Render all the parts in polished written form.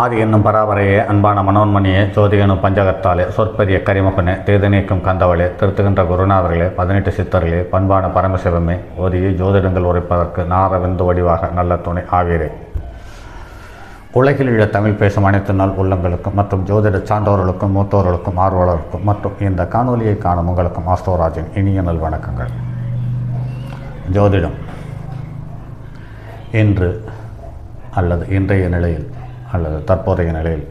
ஆதி என்னும் பராபரையே அன்பான மனோன்மணியே ஜோதி எனும் பஞ்சகத்தாலே சொற்பரிய கரிமுகனே தேதநீக்கும் கந்தவளே திருத்துகின்ற குருநாதர்களே 18 சித்தர்களே பண்பான பரமசிவமே ஓதியை ஜோதிடங்கள் உரைப்பதற்கு நாரவிந்து வடிவாக நல்ல துணை ஆவீரே. உலகில் உள்ள தமிழ் பேசும் அனைத்து நாள் உள்ளங்களுக்கும் மற்றும் ஜோதிட சான்றோர்களுக்கும் மூத்தோர்களுக்கும் ஆர்வலருக்கும் மற்றும் இந்த காணொலியை காணும் உங்களுக்கும் ஆஸ்தோராஜின் இனிய நல் வணக்கங்கள். ஜோதிடம் இன்று அல்லது இன்றைய நிலையில் அல்லது தற்போதைய நிலையில்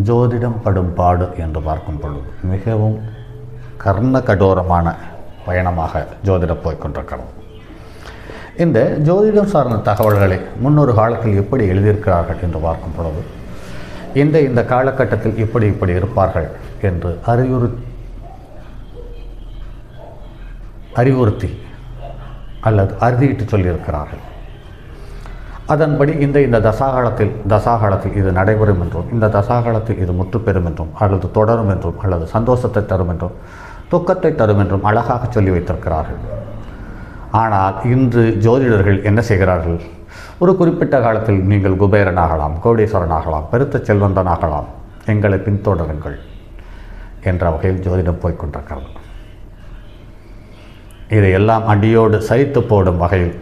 ஜோதிடம் படும் பாடு என்று பார்க்கும் பொழுது மிகவும் கர்ண கடோரமான பயணமாக ஜோதிடம் போய்கொண்டிருக்கிறது. இந்த ஜோதிடம் சார்ந்த தகவல்களை முன்னொரு காலத்தில் எப்படி எழுதியிருக்கிறார்கள் என்று பார்க்கும் பொழுது இந்த காலகட்டத்தில் இப்படி இருப்பார்கள் என்று அறிவுறுத்தி அல்லது அறுதியிட்டு சொல்லியிருக்கிறார்கள். அதன்படி இந்த தசாகாலத்தில் இது நடைபெறும் என்றும் இந்த தசாகாலத்தில் இது முற்று பெறும் என்றும் அல்லது தொடரும் என்றும் அல்லது சந்தோஷத்தை தரும் என்றும் துக்கத்தை தரும் என்றும் அழகாக சொல்லி வைத்திருக்கிறார்கள். ஆனால் இன்று ஜோதிடர்கள் என்ன செய்கிறார்கள்? ஒரு குறிப்பிட்ட காலத்தில் நீங்கள் குபேரனாகலாம், கோடீஸ்வரனாகலாம், பெருத்த செல்வந்தனாகலாம், எங்களை பின்தொடருங்கள் என்ற வகையில் ஜோதிடம் போய்கொண்டிருக்கிறது. இதையெல்லாம் அடியோடு சரித்து போடும் வகையில்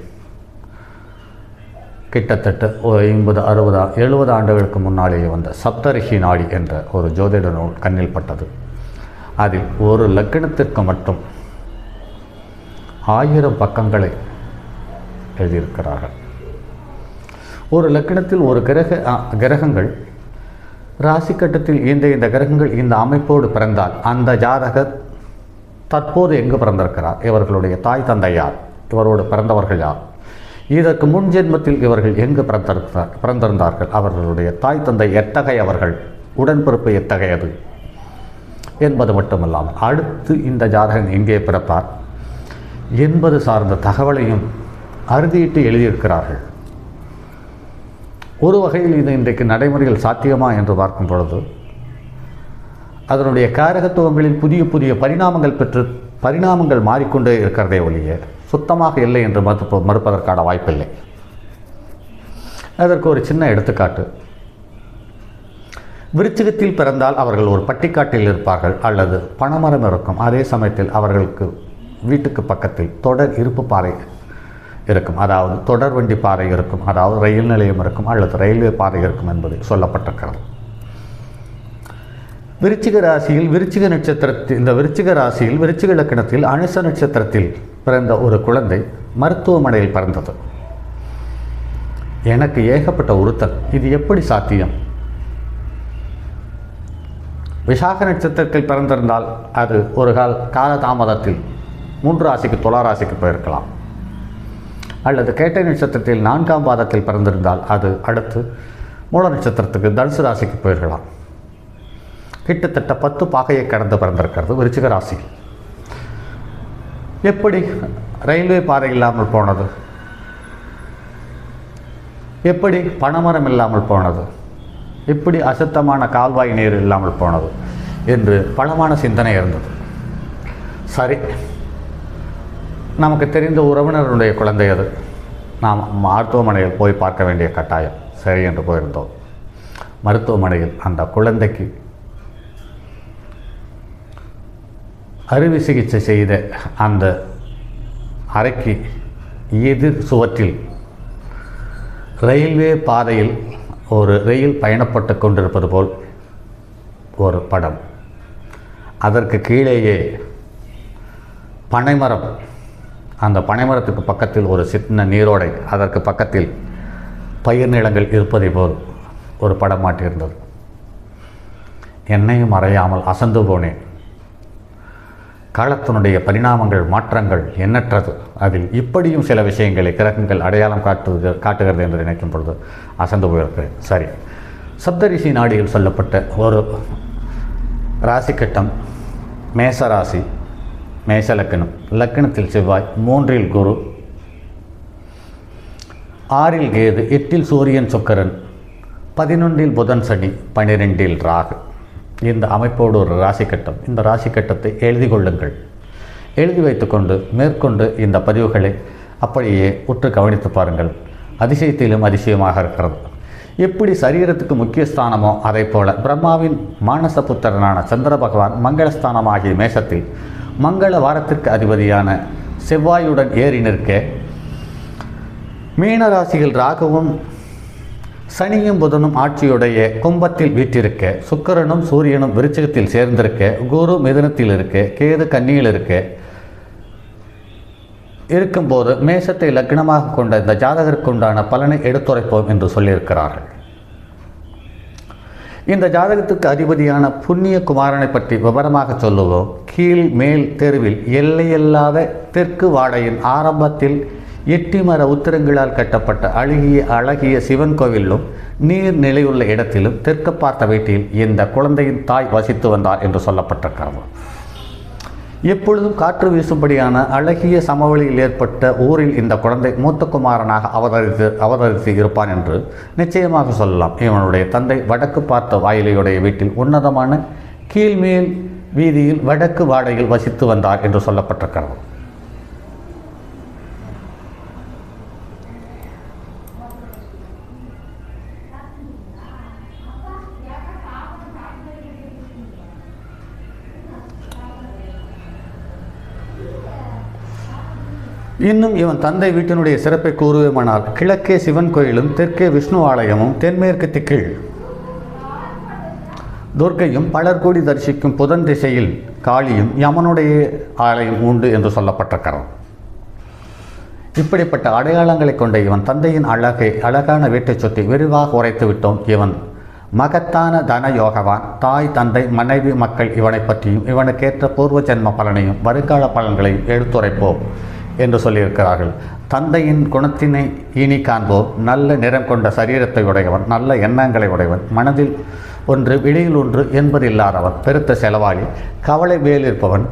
கிட்டத்தட்ட 50, 60, 70 ஆண்டுகளுக்கு முன்னாலேயே வந்த சப்தரிஷி நாடி என்ற ஒரு ஜோதிட நூல் கண்ணில் பட்டது. அதில் ஒரு லக்கணத்திற்கு மட்டும் 1000 பக்கங்களை எழுதியிருக்கிறார்கள். ஒரு லக்கணத்தில் ஒரு கிரகங்கள் ராசி கட்டத்தில் இந்த கிரகங்கள் இந்த அமைப்போடு பிறந்தால் அந்த ஜாதகர் தற்போது எங்கு பிறந்திருக்கிறார், இவர்களுடைய தாய் தந்தை யார், இவரோடு பிறந்தவர்கள் யார், இதற்கு முன் ஜென்மத்தில் இவர்கள் எங்கு பிறந்திருந்தார்கள், அவர்களுடைய தாய் தந்தை எத்தகையவர்கள், உடன்பிறப்பு எத்தகையது என்பது மட்டுமல்லாமல் அடுத்து இந்த ஜாதகன் எங்கே பிறப்பார் என்பது சார்ந்த தகவலையும் அறுதியிட்டு எழுதியிருக்கிறார்கள். ஒரு வகையில் இது இன்றைக்கு நடைமுறையில் சாத்தியமா என்று பார்க்கும் பொழுது அதனுடைய காரகத்துவங்களில் புதிய பரிணாமங்கள் மாறிக்கொண்டே இருக்கிறதே ஒழிய சுத்தமாக இல்லை என்று மறுப்பதற்கான வாய்ப்பில்லை. அதற்கு ஒரு சின்ன எடுத்துக்காட்டு. விருச்சிகத்தில் பிறந்தால் அவர்கள் ஒரு பட்டிக்காட்டில் இருப்பார்கள் அல்லது பனைமரம் இருக்கும். அதே சமயத்தில் அவர்களுக்கு வீட்டுக்கு பக்கத்தில் தொடர் இருப்பு பாறை இருக்கும், அதாவது தொடர் வண்டி பாறை இருக்கும், அதாவது ரயில் நிலையம் இருக்கும் அல்லது ரயில்வே பாதை இருக்கும் என்பது சொல்லப்பட்டிருக்கிறது. விருச்சிக ராசியில் விருச்சிக லக்கணத்தில் அனுச நட்சத்திரத்தில் பிறந்த ஒரு குழந்தை மருத்துவமனையில் பிறந்தது. எனக்கு ஏகப்பட்ட உறுத்தல், இது எப்படி சாத்தியம்? விசாக நட்சத்திரத்தில் பிறந்திருந்தால் அது ஒரு கால தாமதத்தில் 3 ராசிக்கு துலா ராசிக்கு போயிருக்கலாம். அல்லது கேட்டை நட்சத்திரத்தில் 4ஆம் பாதத்தில் பிறந்திருந்தால் அது அடுத்து மூல நட்சத்திரத்துக்கு தனுசு ராசிக்கு போயிருக்கலாம். கிட்டத்தட்ட 10 பாகையை கடந்து பிறந்திருக்கிறது விருச்சிக ராசி. எப்படி ரயில்வே பாதை இல்லாமல் போனது, எப்படி பனைமரம் இல்லாமல் போனது, எப்படி அசுத்தமான கால்வாய் நீர் இல்லாமல் போனது என்று பலமான சிந்தனை இருந்தது. சரி, நமக்கு தெரிந்த உறவினருடைய குழந்தை அது, நாம் மருத்துவமனையில் போய் பார்க்க வேண்டிய கட்டாயம். சரி என்று போயிருந்தோம். மருத்துவமனையில் அந்த குழந்தைக்கு அறுவை சிகிச்சை செய்த அந்த அறைக்கு எதிர் சுவற்றில் ரயில்வே பாதையில் ஒரு ரயில் பயணப்பட்டு கொண்டிருப்பது போல் ஒரு படம். அதற்கு கீழேயே பனைமரம், அந்த பனைமரத்துக்கு பக்கத்தில் ஒரு சின்ன நீரோடை, அதற்கு பக்கத்தில் பயிர் நிலங்கள் இருப்பதை போல் ஒரு படம் மாட்டியிருந்தது. என்னையும் அறையாமல் அசந்து போனேன். காலத்தினுடைய பரிணாமங்கள் மாற்றங்கள் எண்ணற்றது. அதில் இப்படியும் சில விஷயங்களை கிரகங்கள் அடையாளம் காட்டுகிறது என்று நினைக்கும் பொழுது அசந்து போயிருக்கிறேன். சரி, சப்தரிஷி நாடியில் சொல்லப்பட்ட ஒரு ராசி கட்டம் மேச ராசி, மேச லக்கணம். லக்கணத்தில் செவ்வாய், 3இல் குரு, 6இல் கேது, 8இல் சூரியன் சுக்கிரன், 11இல் புதன் சனி, 12இல் ராகு. இந்த அமைப்போடு ஒரு ராசி கட்டம். இந்த ராசி கட்டத்தை எழுதி கொள்ளுங்கள். எழுதி வைத்துக்கொண்டு மேற்கொண்டு இந்த பதிவுகளை அப்படியே உற்று கவனித்து பாருங்கள். அதிசயத்திலும் அதிசயமாக இருக்கிறது. எப்படி சரீரத்துக்கு முக்கிய ஸ்தானமோ அதை போல பிரம்மாவின் மானசபுத்திரனான சந்திர பகவான் மங்களஸ்தானமாகிய மேஷத்தில் மங்கள வாரத்திற்கு அதிபதியான செவ்வாயுடன் ஏறி நிற்க, மீனராசியில் ராகுவும் சனியும் புதனும் ஆட்சியுடைய கும்பத்தில் வீற்றிருக்க, சுக்கிரனும் சூரியனும் விருச்சிகத்தில் சேர்ந்திருக்க, குரு மிதுனத்தில் இருக்க, கேது கன்னியில் இருக்கும்போது மேஷத்தை லக்னமாக கொண்ட இந்த ஜாதகருக்கு உண்டான பலனை எடுத்துரைப்போம் என்று சொல்லியிருக்கிறார்கள். இந்த ஜாதகத்துக்கு அதிபதியான புண்ணிய குமாரனை பற்றி விவரமாக சொல்லுவோம். கீழ் மேல் தெருவில் எல்லையில்லாத தெற்கு வாடையின் ஆரம்பத்தில் எட்டிமர உத்திரங்களால் கட்டப்பட்ட அழகிய சிவன் கோவிலும் நீர் நிலையுள்ள இடத்திலும் தெற்கு பார்த்த வீட்டில் இந்த குழந்தையின் தாய் வசித்து வந்தார் என்று சொல்லப்பட்டிருக்கிறது. எப்பொழுதும் காற்று வீசும்படியான அழகிய சமவெளியில் ஏற்பட்ட ஊரில் இந்த குழந்தை மூத்த குமாரனாக அவதரித்து இருப்பான் என்று நிச்சயமாக சொல்லலாம். இவனுடைய தந்தை வடக்கு பார்த்த வாயிலையுடைய வீட்டில் உன்னதமான கீழ்மேல் வீதியில் வடக்கு வாடையில் வசித்து வந்தார் என்று சொல்லப்பட்டிருக்கிறது. இன்னும் இவன் தந்தை வீட்டினுடைய சிறப்பை கூறுவேமானால், கிழக்கே சிவன் கோயிலும் தெற்கே விஷ்ணு ஆலயமும் தென்மேற்கு திக்கில் துர்க்கையும் பலர் கூடி தரிசிக்கும் புதன் திசையில் காளியும் யமனுடைய ஆலயம் உண்டு என்று சொல்லப்பட்டிருக்கிறது. இப்படிப்பட்ட அடையாளங்களை கொண்ட இவன் தந்தையின் அழகான வீட்டை சுற்றி விரிவாக உரைத்து விட்டோம். இவன் மகத்தான தன யோகவான். தாய் தந்தை மனைவி மக்கள் இவனை பற்றியும் இவனுக்கேற்ற பூர்வ ஜென்ம பலனையும் வருங்கால பலன்களையும் எடுத்துரைப்போம் என்று சொல்லியிருக்கிறார்கள். தந்தையின் குணத்தினை இனி காண்போம். நல்ல நிறம் கொண்ட சரீரத்தை உடையவன், நல்ல எண்ணங்களை உடையவன், மனதில் ஒன்று வெளியில் ஒன்று என்பதில்லாதவன், பெருத்த செலவாளி, கவலை மேலிருப்பவன்,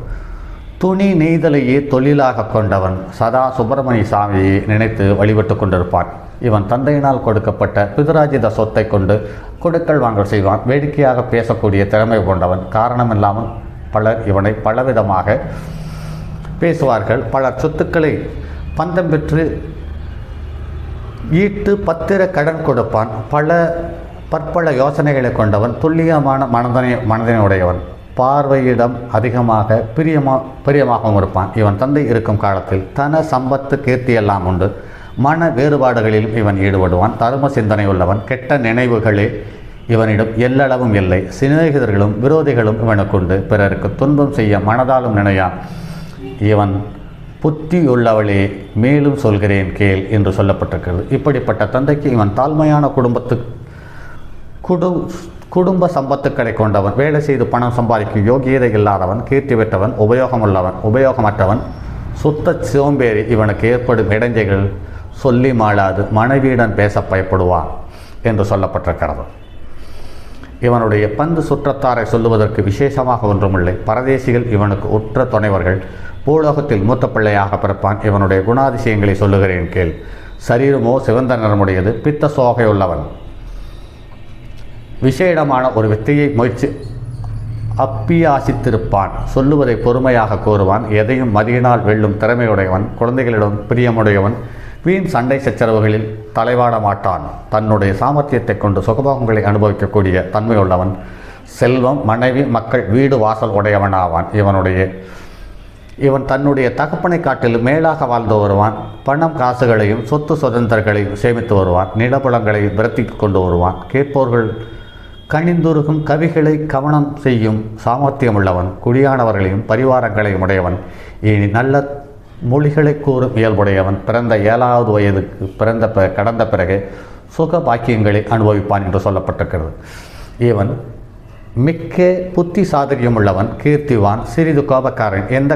துணி நெய்தலையே தொழிலாக கொண்டவன், சதா சுப்பிரமணிய சாமியை நினைத்து வழிபட்டு கொண்டிருப்பான். இவன் தந்தையினால் கொடுக்கப்பட்ட பிதுராஜித சொத்தை கொண்டு கொடுக்கல் வாங்கல் செய்வான். வேடிக்கையாக பேசக்கூடிய திறமை கொண்டவன். காரணமில்லாமல் பலர் இவனை பலவிதமாக பேசுவார்கள். பலர் சொத்துக்களை பந்தம் பெற்று ஈட்டு பத்திர கடன் கொடுப்பான். பற்பல யோசனைகளை கொண்டவன். துல்லியமான மனதனை உடையவன். பார்வையிடம் அதிகமாக பிரியமாகவும் இருப்பான். இவன் தந்தை இருக்கும் காலத்தில் தன சம்பத்து கீர்த்தியெல்லாம் உண்டு. மன வேறுபாடுகளிலும் இவன் ஈடுபடுவான். தர்ம சிந்தனை உள்ளவன். கெட்ட நினைவுகளே இவனிடம் எல்லளவும் இல்லை. சிநேகிதர்களும் விரோதிகளும் இவனுக்குண்டு. பிறருக்கு துன்பம் செய்ய மனதாலும் நினையான். இவன் புத்தியுள்ளவளே, மேலும் சொல்கிறேன் கேள் என்று சொல்லப்பட்டிருக்கிறது. இப்படிப்பட்ட தந்தைக்கு இவன் தாழ்மையான குடும்ப சம்பத்துக்களை கொண்டவன். வேலை செய்து பணம் சம்பாதிக்கும் யோகியதை இல்லாதவன். கீர்த்தி பெற்றவன். உபயோகமற்றவன், சுத்த சோம்பேறி. இவனுக்கு ஏற்படும் இடைஞ்சைகள் சொல்லி மாளாது. மனைவியுடன் பேச பயப்படுவான் என்று சொல்லப்பட்டிருக்கிறது. இவனுடைய பந்து சுற்றத்தாரை சொல்லுவதற்கு விசேஷமாக ஒன்றுமில்லை. பரதேசிகள் இவனுக்கு உற்ற துணைவர்கள். பூலோகத்தில் மூத்த பிள்ளையாக பிறப்பான். இவனுடைய குணாதிசயங்களை சொல்லுகிறேன் கேள். சரீரமோ சிவந்த நிறமுடையது. பித்த சோகை உள்ளவன். விசேடமான ஒரு வித்தையை முயற்சி அப்பியாசித்திருப்பான். சொல்லுவதை பொறுமையாக கூறுவான். எதையும் மதியினால் வெல்லும் திறமையுடையவன். குழந்தைகளிடம் பிரியமுடையவன். வீண் சண்டை சச்சரவுகளில் தலைவாட மாட்டான். தன்னுடைய சாமர்த்தியத்தை கொண்டு சுகபோகங்களை அனுபவிக்கக்கூடிய தன்மையுள்ளவன். செல்வம், மனைவி, மக்கள், வீடு, வாசல் உடையவனாவான். இவன் தன்னுடைய தகப்பனை காட்டிலும் மேலாக வாழ்ந்து வருவான். பணம் காசுகளையும் சொத்து சுதந்திரங்களையும் சேமித்து வருவான். நிலபுலங்களையும் விரத்தி கொண்டு வருவான். கேட்போர்கள் கணிந்துருகும் கவிகளை கவனம் செய்யும் சாமர்த்தியம் உள்ளவன். குடியானவர்களையும் பரிவாரங்களையும் உடையவன். இனி நல்ல மொழிகளை கூறும் இயல்புடையவன். பிறந்த 7வது வயதுக்கு கடந்த பிறகு சுக பாக்கியங்களை அனுபவிப்பான் என்று சொல்லப்பட்டிருக்கிறது. இவன் மிக்க புத்தி சாதுரியம் உள்ளவன். கீர்த்திவான். சிறிது கோபக்காரன். எந்த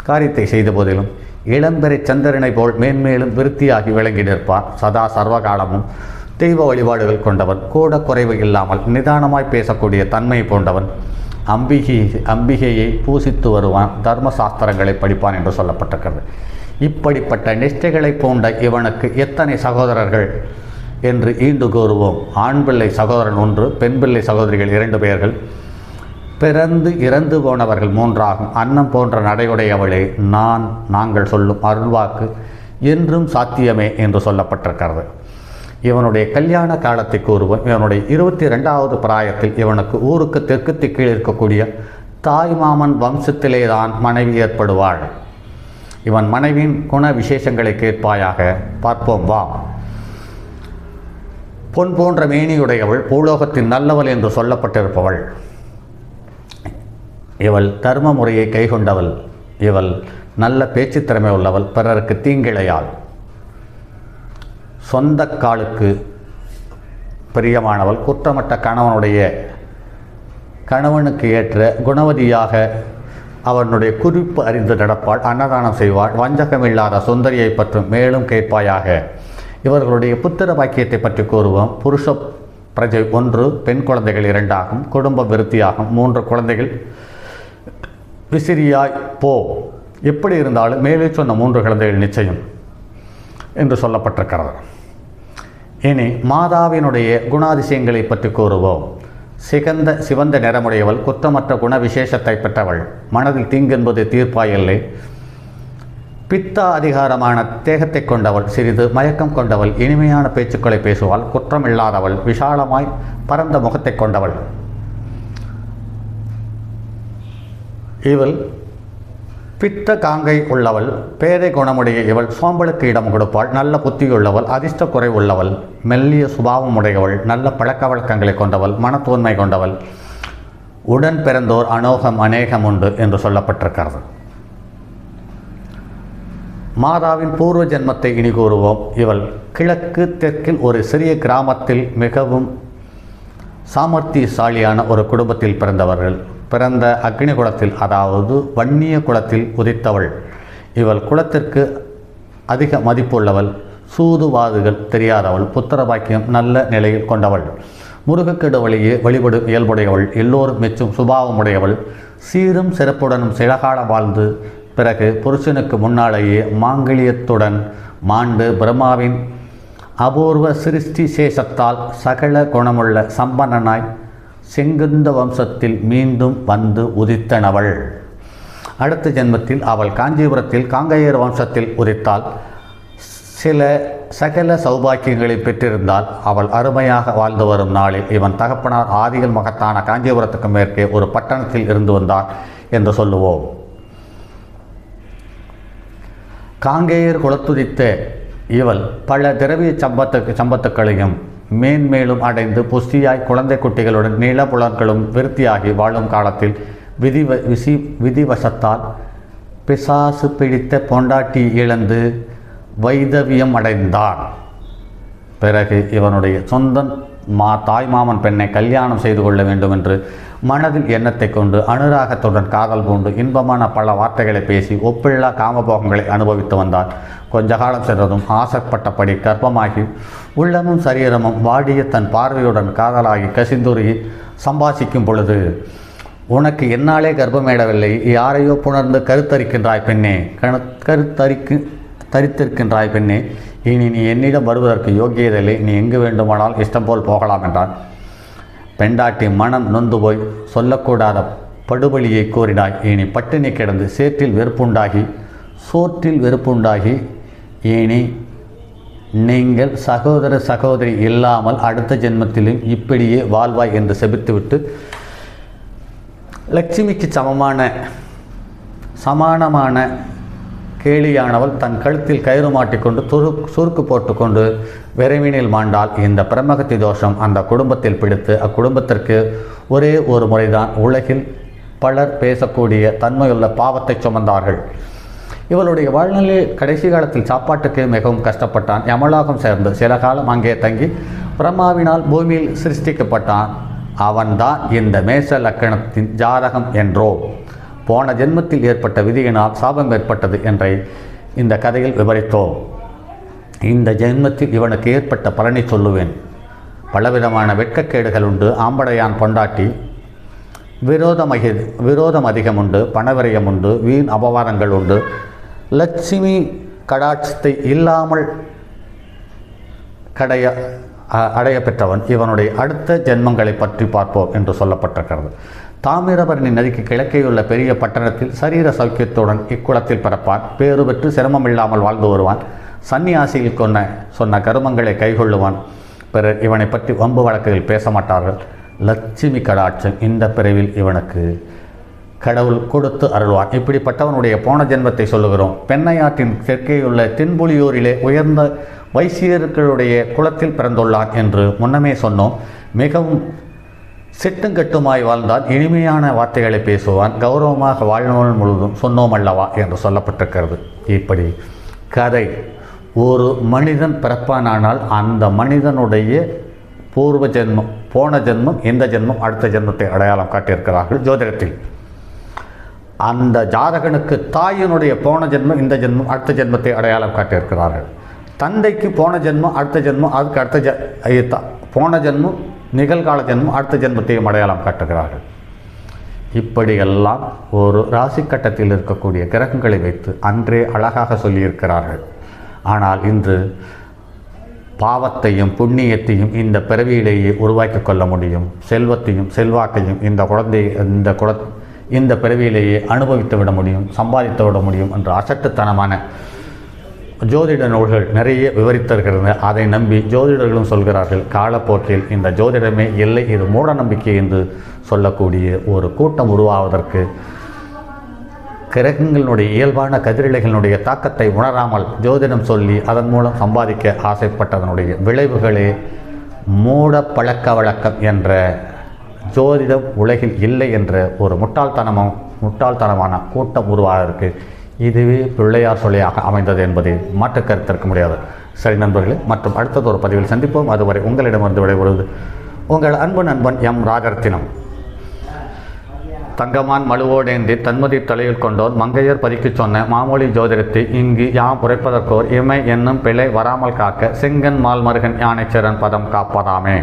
காரியத்தை செய்த போதிலும் இளம்பெறை சந்திரனை போல் மேன்மேலும் விருத்தியாகி விளங்கி நிற்பான். சதா சர்வகாலமும் தெய்வ வழிபாடுகள் கொண்டவன். கூட குறைவு இல்லாமல் நிதானமாய் பேசக்கூடிய தன்மை போன்றவன். அம்பிகையை பூசித்து வருவான். தர்ம சாஸ்திரங்களை படிப்பான் என்று சொல்லப்பட்டிருக்கிறது. இப்படிப்பட்ட நிஷ்டைகளை பூண்ட இவனுக்கு எத்தனை சகோதரர்கள் என்று ஈண்டு கூறுவோம். ஆண் பிள்ளை சகோதரன் 1, பெண் பிள்ளை சகோதரிகள் 2 பேர்கள். பிறந்து இறந்து போனவர்கள் 3 ஆகும். அன்னம் போன்ற நடையுடையவளே, நாங்கள் சொல்லும் அருள்வாக்கு என்றும் சாத்தியமே என்று சொல்லப்பட்டிருக்கிறது. இவனுடைய கல்யாண காலத்தை கூறுவோம். இவனுடைய 22வது பிராயத்தில் இவனுக்கு ஊருக்கு தெற்கு திக்கில் இருக்கக்கூடிய தாய்மாமன் வம்சத்திலே தான் மனைவி ஏற்படுவாள். இவன் மனைவியின் குண விசேஷங்களை கேட்பாயாக. பார்ப்போம் வா. பொன் போன்ற மேனியுடையவள், பூலோகத்தின் நல்லவள் என்று சொல்லப்பட்டிருப்பவள். இவள் தர்ம முறையை கைகொண்டவள். இவள் நல்ல பேச்சு திறமை உள்ளவள், பிறருக்கு தீங்கிழையாள். சொந்த காலுக்கு பிரியமானவள், குற்றமற்ற கணவனுக்கு ஏற்ற குணவதியாக அவனுடைய குறிப்பு அறிந்து நடப்பாள், அன்னதானம் செய்வாள், வஞ்சகமில்லாத சுந்தரியை பற்றும் மேலும் கேட்பாயாக. இவர்களுடைய புத்திர பாக்கியத்தை பற்றி கூறுவோம். புருஷ பிரஜை 1, பெண் குழந்தைகள் 2 ஆகும். குடும்பம் விருத்தியாகும். 3 குழந்தைகள் விசிறியாய் போ. எப்படி இருந்தாலும் மேலே சொன்ன 3 குழந்தைகள் நிச்சயம் என்று சொல்லப்பட்டிருக்கிறது. இனி மாதாவினுடைய குணாதிசயங்களை பற்றி கூறுவோம். சிவந்த நிறமுடையவள், குற்றமற்ற குண விசேஷத்தை பெற்றவள், மனதில் தீங்கென்பது தீர்ப்பாயில்லை, பித்த அதிகாரமான தேகத்தை கொண்டவள், சிறிது மயக்கம் கொண்டவள், இனிமையான பேச்சுக்களை பேசுவாள், குற்றமில்லாதவள், விஷாலமாய் பரந்த முகத்தை கொண்டவள். இவள் பித்த காங்கை உள்ளவள், பேதை குணமுடைய இவள், சோம்பலுக்கு இடம் கொடுப்பாள், நல்ல புத்தியுள்ளவள், அதிர்ஷ்ட குறை உள்ளவள், மெல்லிய சுபாவம் உடையவள், நல்ல பழக்க வழக்கங்களை கொண்டவள், மனத்தூய்மை கொண்டவள், உடன் பிறந்தோர் அநேகம் உண்டு என்று சொல்லப்பட்டிருக்கிறது. மாதாவின் பூர்வ ஜென்மத்தை இனி கூறுவோம். இவள் கிழக்கு தெற்கில் ஒரு சிறிய கிராமத்தில் மிகவும் சாமர்த்தியசாலியான ஒரு குடும்பத்தில் பிறந்த அக்னி குலத்தில், அதாவது வன்னிய குலத்தில் உதித்தவள். இவள் குலத்திற்கு அதிக மதிப்புள்ளவள், சூதுவாதுகள் தெரியாதவள், புத்திர பாக்கியம் நல்ல நிலையில் கொண்டவள், முருகக்கெடு வழியே வழிபடும் இயல்புடையவள், எல்லோரும் மெச்சும் சுபாவமுடையவள், சீரும் சிறப்புடனும் சிலகாலம் வாழ்ந்து பிறகு புருஷனுக்கு முன்னாலேயே மாங்கல்யத்துடன் மாண்டு பிரம்மாவின் அபூர்வ சிருஷ்டி சேஷத்தால் சகல குணமுள்ள சம்பன்னனாய் செங்குந்த வம்சத்தில் மீண்டும் வந்து உதித்தனவள். அடுத்த ஜென்மத்தில் அவள் காஞ்சிபுரத்தில் காங்கையர் வம்சத்தில் உதித்தாள். சகல சௌபாக்கியங்களை பெற்றிருந்தால் அவள் அருமையாக வாழ்ந்து வரும் நாளில் இவன் தகப்பனார் ஆதிகள் மகத்தான காஞ்சிபுரத்துக்கு மேற்கே ஒரு பட்டணத்தில் இருந்து வந்தார் என்று சொல்லுவோம். காங்கேயர் குலத்துதித்த இவள் பல திரவிய சம்பத்துக்களையும் மேன்மேலும் அடைந்து புஷ்டியாய் குழந்தை குட்டிகளுடன் நீளப்புலன்களும் விருத்தியாகி வாழும் காலத்தில் விதிவசத்தால் பிசாசு பிடித்த பொண்டாட்டி இழந்து வைதவியம் அடைந்தான். பிறகு இவனுடைய சொந்த தாய்மாமன் பெண்ணை கல்யாணம் செய்து கொள்ள வேண்டும் என்று மனதில் எண்ணத்தை கொண்டு அனுராகத்துடன் காதல் பூண்டு இன்பமான பல வார்த்தைகளை பேசி ஒப்பில்லா காமபோகங்களை அனுபவித்து வந்தான். கொஞ்ச காலம் சென்றதும் ஆசைப்பட்டபடி கர்ப்பமாகி உள்ளமும் சரீரமும் வாடிய தன் பார்வையுடன் காதலாகி கசிந்துருகி சம்பாசிக்கும் பொழுது, உனக்கு என்னாலே கர்ப்பமேடவில்லை, யாரையோ புணர்ந்து கருத்தரிக்கின்றாய் பெண்ணே, தரித்திருக்கின்றாய் பெண்ணே, இனி நீ என்னிடம் வருவதற்கு யோக்கியதில்லை, நீ எங்கு வேண்டுமானால் இஷ்டம் போல் போகலாம் என்றான். பெண்டாட்டி மனம் நொந்து போய் சொல்லக்கூடாத படுபலியை கோரினாய். இனி பட்டினி கிடந்து சோற்றில் வெறுப்புண்டாகி இனி நீங்கள் சகோதரி இல்லாமல் அடுத்த ஜென்மத்திலும் இப்படியே வாழ்வாய் என்று செபித்துவிட்டு லட்சுமிக்கு சமானமான கேலியானவள் தன் கழுத்தில் கயிறு மாட்டிக்கொண்டு சுருக்கு போட்டுக்கொண்டு விரைவினில் மாண்டால் இந்த பிரம்மகத்தி தோஷம் அந்த குடும்பத்தில் பிடித்து அக்குடும்பத்திற்கு ஒரே ஒரு முறைதான் உலகில் பலர் பேசக்கூடிய தன்மையுள்ள பாவத்தை சுமந்தார்கள். இவளுடைய வாழ்நிலையில் கடைசி காலத்தில் சாப்பாட்டுக்கு மிகவும் கஷ்டப்பட்டான். யமலோகம் சேர்ந்து சில காலம் அங்கே தங்கி பிரம்மாவினால் பூமியில் சிருஷ்டிக்கப்பட்டான். அவன்தான் இந்த மேச லக்கணத்தின் ஜாதகம் என்றோ போன ஜென்மத்தில் ஏற்பட்ட விதியினால் சாபம் ஏற்பட்டது என்றை இந்த கதையில் விவரித்தோம். இந்த ஜென்மத்தில் இவனுக்கு ஏற்பட்ட பலனை சொல்லுவேன். பலவிதமான வெட்கக்கேடுகள் உண்டு. ஆம்படையான் பொண்டாட்டி, விரோதம் அதிகம் உண்டு, பணவிரயம் உண்டு, வீண் அபவாதங்கள் உண்டு. லட்சுமி கடாட்சத்தை இல்லாமல் அடைய பெற்றவன். இவனுடைய அடுத்த ஜென்மங்களை பற்றி பார்ப்போம் என்று சொல்லப்பட்டிருக்கிறது. தாமிரபரணி நதிக்கு கிழக்கேயுள்ள பெரிய பட்டணத்தில் சரீர சௌக்கியத்துடன் இக்குளத்தில் பிறப்பான். பேறு பெற்று சிரமமில்லாமல் வாழ்ந்து வருவான். சன்னியாசியில் சொன்ன கருமங்களை கைகொள்ளுவான். பிறர் இவனை பற்றி வம்பு வழக்குகள் பேச மாட்டார்கள். லட்சுமி கடாட்சம் இந்த பிறவில் இவனுக்கு கடவுள் கொடுத்து அருள்வான். இப்படிப்பட்டவனுடைய போன ஜென்மத்தை சொல்லுகிறோம். பெண்ணையாற்றின் தெற்கேயுள்ள தென்புலியூரிலே உயர்ந்த வைசியர்களுடைய குலத்தில் பிறந்துள்ளான் என்று முன்னமே சொன்னோம். மிகவும் சிட்டுங்கட்டுமாய் வாழ்ந்தான். இனிமையான வார்த்தைகளை பேசுவான். கௌரவமாக வாழ்நாள் முழுவதும் சொன்னோம் அல்லவா என்று சொல்லப்பட்டிருக்கிறது. இப்படி கதை ஒரு மனிதன் பிறப்பானால் அந்த மனிதனுடைய பூர்வ ஜென்மம், போன ஜென்மம், இந்த ஜென்மம், அடுத்த ஜென்மத்தை அடையாளம் காட்டியிருக்கிறார்கள் ஜோதிடத்தில். அந்த ஜாதகனுக்கு தாயினுடைய போன ஜென்மம், இந்த ஜென்மம், அடுத்த ஜென்மத்தை அடையாளம் காட்டியிருக்கிறார்கள். தந்தைக்கு போன ஜென்மம், அடுத்த ஜென்மம், அதுக்கு அடுத்த போன ஜென்மம், நிகழ்கால ஜென்மம், அடுத்த ஜென்மத்தையும் அடையாளம் காட்டுகிறார்கள். இப்படியெல்லாம் ஒரு ராசி கட்டத்தில் இருக்கக்கூடிய கிரகங்களை வைத்து அன்றே அழகாக சொல்லியிருக்கிறார்கள். ஆனால் இன்று பாவத்தையும் புண்ணியத்தையும் இந்த பிறவியிலேயே உருவாக்கி கொள்ள முடியும். செல்வத்தையும் செல்வாக்கையும் இந்த பிறவியிலேயே அனுபவித்து விட முடியும், சம்பாதித்து விட முடியும் என்ற அசட்டுத்தனமான ஜோதிட நூல்கள் நிறைய விவரித்திருக்கிறது. அதை நம்பி ஜோதிடர்களும் சொல்கிறார்கள். காலப்போக்கில் இந்த ஜோதிடமே இல்லை, இது மூட நம்பிக்கை என்று சொல்லக்கூடிய ஒரு கூட்டம் உருவாவதற்கு கிரகங்களுடைய இயல்பான கதிரிலைகளுடைய தாக்கத்தை உணராமல் ஜோதிடம் சொல்லி அதன் மூலம் சம்பாதிக்க ஆசைப்பட்டதனுடைய விளைவுகளே மூட பழக்க வழக்கம் என்ற ஜோதிடம் உலகில் இல்லை என்ற ஒரு முட்டாள்தனமான கூட்டம் உருவாக இதுவே பிள்ளையார் சொல்லியாக அமைந்தது என்பதை மாற்று கருத்திருக்க முடியாது. சரி நண்பர்களே, மற்றும் அடுத்தது ஒரு பதிவில் சந்திப்போம். அதுவரை உங்களிடமிருந்து விடைபெறுவது உங்கள் அன்பு நண்பன் எம் ராஜரத்தினம். தங்கமான் மழுவோடேந்தி தன்மதி தலையில் கொண்டோர் மங்கையர் பதிக்கு சொன்ன மாமொழி ஜோதிடத்தை இங்கு யாம் உரைப்பதற்கோர் இமை என்னும் பிழை வராமல் காக்க செங்கன் மால்மருகன் யானைச்சரன் பதம் காப்பதாமே.